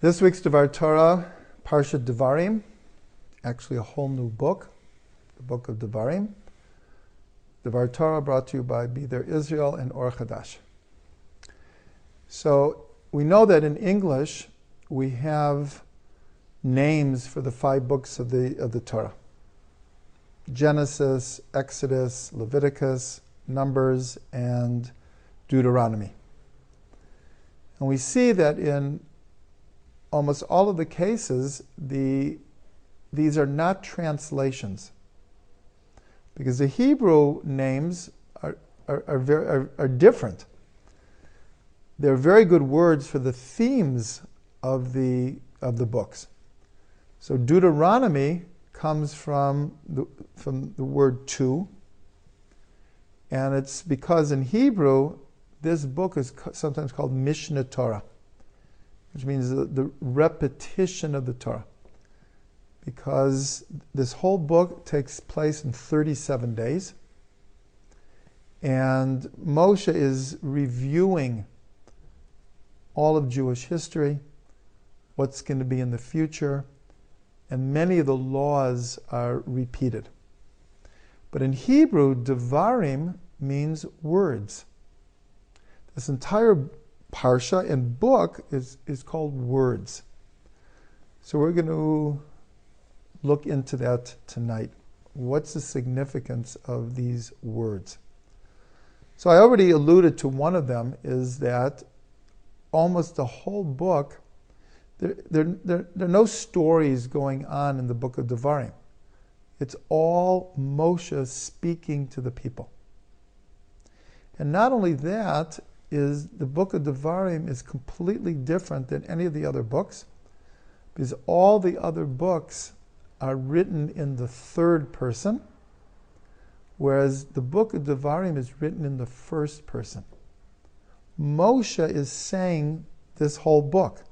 This week's Devar Torah, Parshat Devarim, actually a whole new book, the book of Devarim. Devar Torah brought to you by Be There Israel and Or Chadash. So we know that in English we have names for the 5 books of the Torah: Genesis, Exodus, Leviticus, Numbers, and Deuteronomy. And we see that in almost all of the cases, these are not translations, because the Hebrew names are different. They're very good words for the themes of the books. So Deuteronomy comes from the word two, and it's because in Hebrew this book is sometimes called Mishnah Torah, which means the repetition of the Torah, because this whole book takes place in 37 days, and Moshe is reviewing all of Jewish history, what's going to be in the future, and many of the laws are repeated. But in Hebrew, Devarim means words. This entire parsha and book is called words. So we're going to look into that tonight. What's the significance of these words? So I already alluded to one of them, is that almost the whole book, there are no stories going on in the book of Devarim. It's all Moshe speaking to the people. And not only that, is the book of Devarim is completely different than any of the other books, because all the other books are written in the third person, whereas the book of Devarim is written in the first person. Moshe is saying this whole book,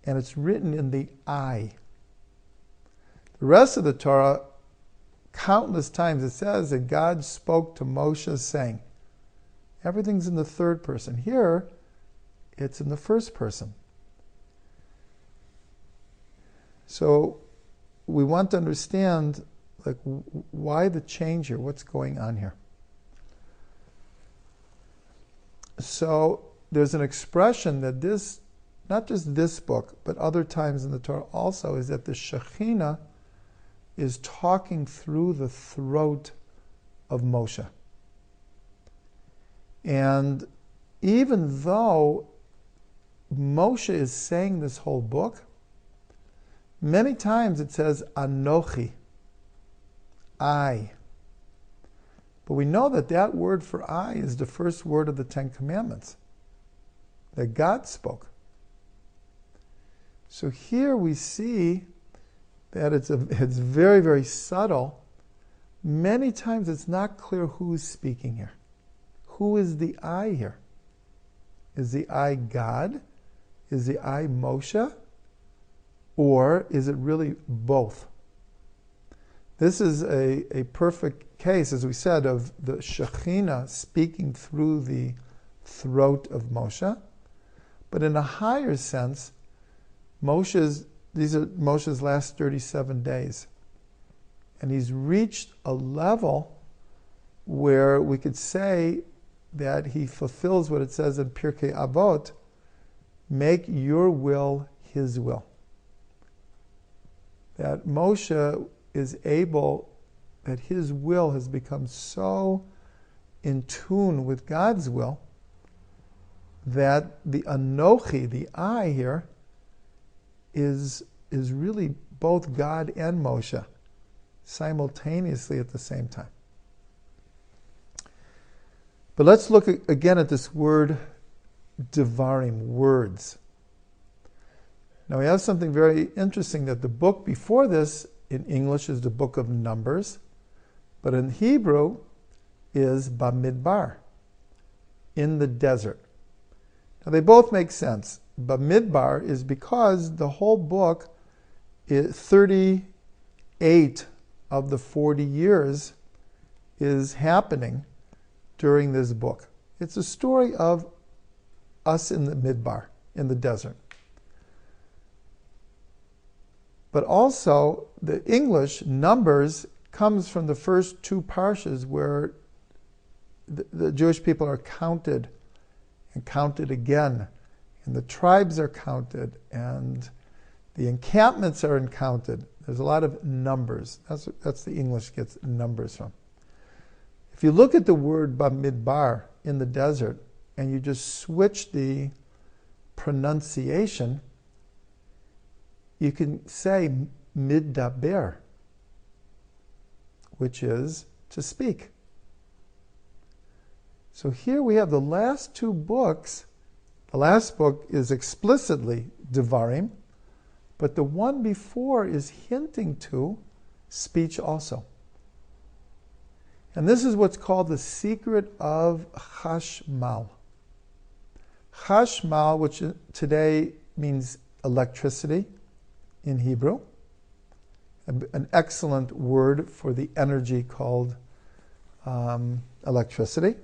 and it's written in the I. The rest of the Torah, countless times it says that God spoke to Moshe saying. Everything's in the third person. Here, it's in the first person. So we want to understand, why the change here? What's going on here? So there's an expression that this, not just this book, but other times in the Torah also, is that the Shekhinah is talking through the throat of Moshe. And even though Moshe is saying this whole book, many times it says Anochi, I. But we know that word for I is the first word of the 10 Commandments that God spoke. So here we see that it's very, very subtle. Many times it's not clear who's speaking here. Who is the I here? Is the I God? Is the I Moshe? Or is it really both? This is a perfect case, as we said, of the Shekhinah speaking through the throat of Moshe. But in a higher sense, these are Moshe's last 37 days. And he's reached a level where we could say that he fulfills what it says in Pirkei Avot, make your will his will. That Moshe is able, that his will has become so in tune with God's will, that the Anochi, the I here, is really both God and Moshe simultaneously at the same time. But let's look again at this word Devarim, words. Now we have something very interesting, that the book before this in English is the book of Numbers, but in Hebrew is Bamidbar, in the desert. Now they both make sense. Bamidbar is because the whole book, 38 of the 40 years is happening during this book. It's a story of us in the midbar, in the desert. But also, the English Numbers comes from the first two parshas where the Jewish people are counted and counted again, and the tribes are counted, and the encampments are counted. There's a lot of numbers. That's the English gets numbers from. If you look at the word Bamidbar in the desert, and you just switch the pronunciation, you can say middaber, which is to speak. So here we have the last two books. The last book is explicitly Devarim, but the one before is hinting to speech also. And this is what's called the secret of Chashmal. Chashmal, which today means electricity in Hebrew, an excellent word for the energy called electricity,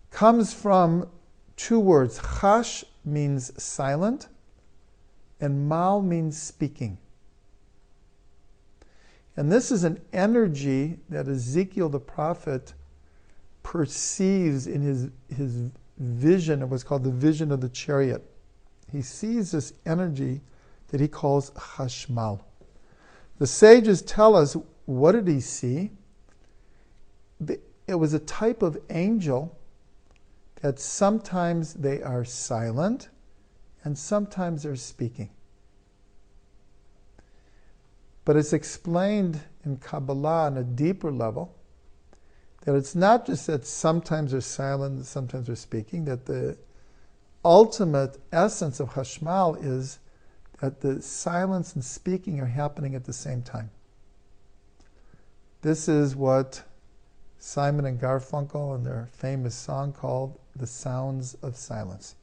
comes from two words. Chash means silent, and mal means speaking. And this is an energy that Ezekiel the prophet perceives in his vision of what's called the vision of the chariot. He sees this energy that he calls Chashmal. The sages tell us, what did he see? It was a type of angel that sometimes they are silent and sometimes they're speaking. But it's explained in Kabbalah on a deeper level that it's not just that sometimes they're silent and sometimes they're speaking, that the ultimate essence of Chashmal is that the silence and speaking are happening at the same time. This is what Simon and Garfunkel in their famous song called The Sounds of Silence.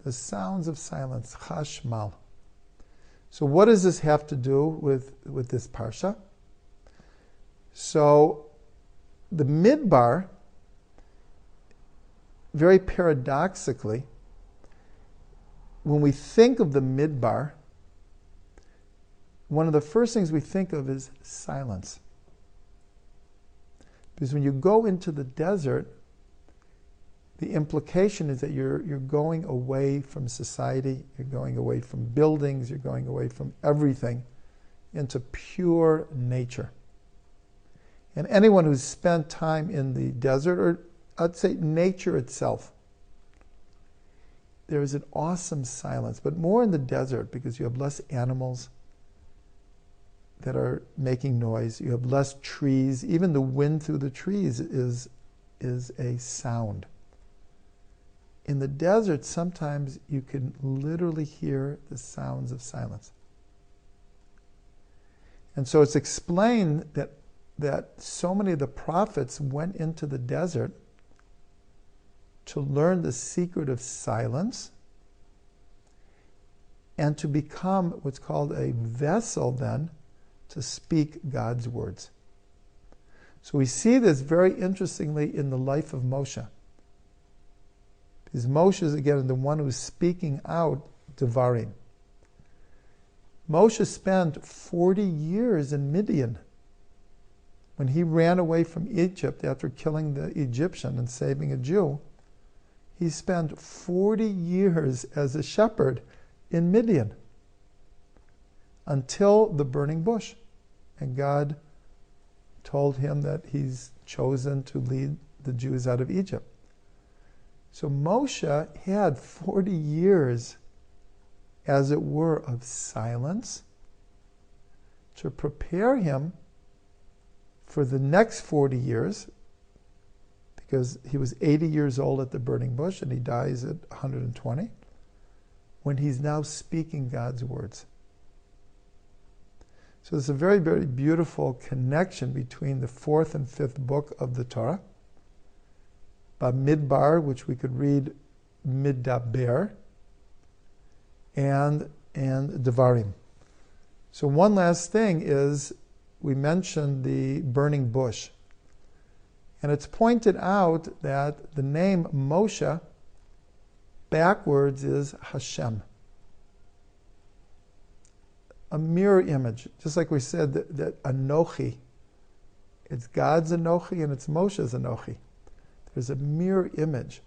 The sounds of silence, Chashmal. So what does this have to do with this parsha? So the Midbar, very paradoxically, when we think of the Midbar, one of the first things we think of is silence. Because when you go into the desert, the implication is that you're going away from society, you're going away from buildings, you're going away from everything into pure nature. And anyone who's spent time in the desert, or I'd say nature itself, there is an awesome silence, but more in the desert because you have less animals that are making noise, you have less trees, even the wind through the trees is a sound. In the desert, sometimes you can literally hear the sounds of silence. And so it's explained that so many of the prophets went into the desert to learn the secret of silence and to become what's called a vessel then to speak God's words. So we see this very interestingly in the life of Moshe. Because Moshe is, again, the one who's speaking out Devarim. Moshe spent 40 years in Midian. When he ran away from Egypt after killing the Egyptian and saving a Jew, he spent 40 years as a shepherd in Midian until the burning bush. And God told him that he's chosen to lead the Jews out of Egypt. So Moshe had 40 years, as it were, of silence to prepare him for the next 40 years, because he was 80 years old at the burning bush and he dies at 120, when he's now speaking God's words. So there's a very, very beautiful connection between the fourth and fifth book of the Torah, Midbar, which we could read Middaber, and Devarim. So one last thing is, we mentioned the burning bush. And it's pointed out that the name Moshe backwards is Hashem. a mirror image, just like we said that Anochi, it's God's Anochi and it's Moshe's Anochi. There's a mirror image,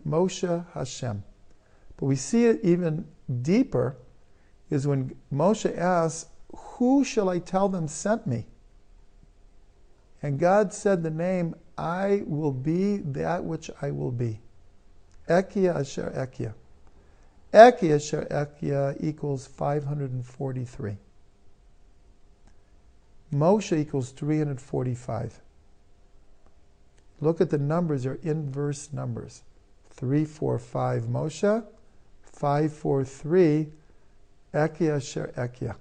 Moshe Hashem. But we see it even deeper is when Moshe asks, who shall I tell them sent me? And God said the name, I will be that which I will be. Ekia asher Ekia. Ekia asher Ekia equals 543. Moshe equals 345. Look at the numbers, they're inverse numbers. 345 Moshe, 543 Ekia asher Ekia.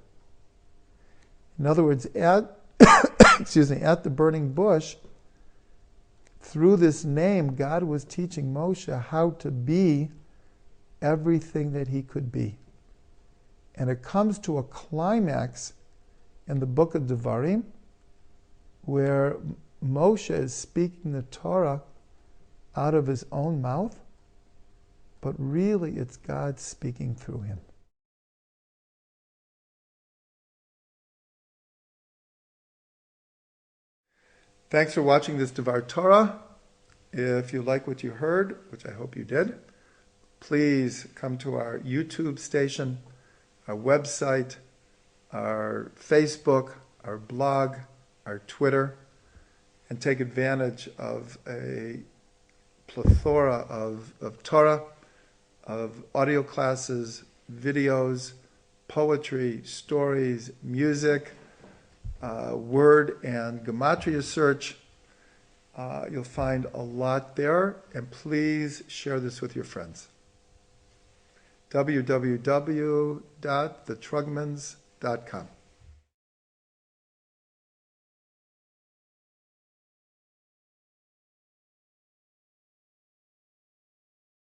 In other words, at at the burning bush, through this name, God was teaching Moshe how to be everything that he could be. And it comes to a climax in the book of Devarim, where Moshe is speaking the Torah out of his own mouth, but really it's God speaking through him. Thanks for watching this Devar Torah. If you like what you heard, which I hope you did, please come to our YouTube station, our website, our Facebook, our blog, our Twitter, and take advantage of a plethora of Torah, of audio classes, videos, poetry, stories, music, word and gematria search. You'll find a lot there, and please share this with your friends. www.theturgmans.com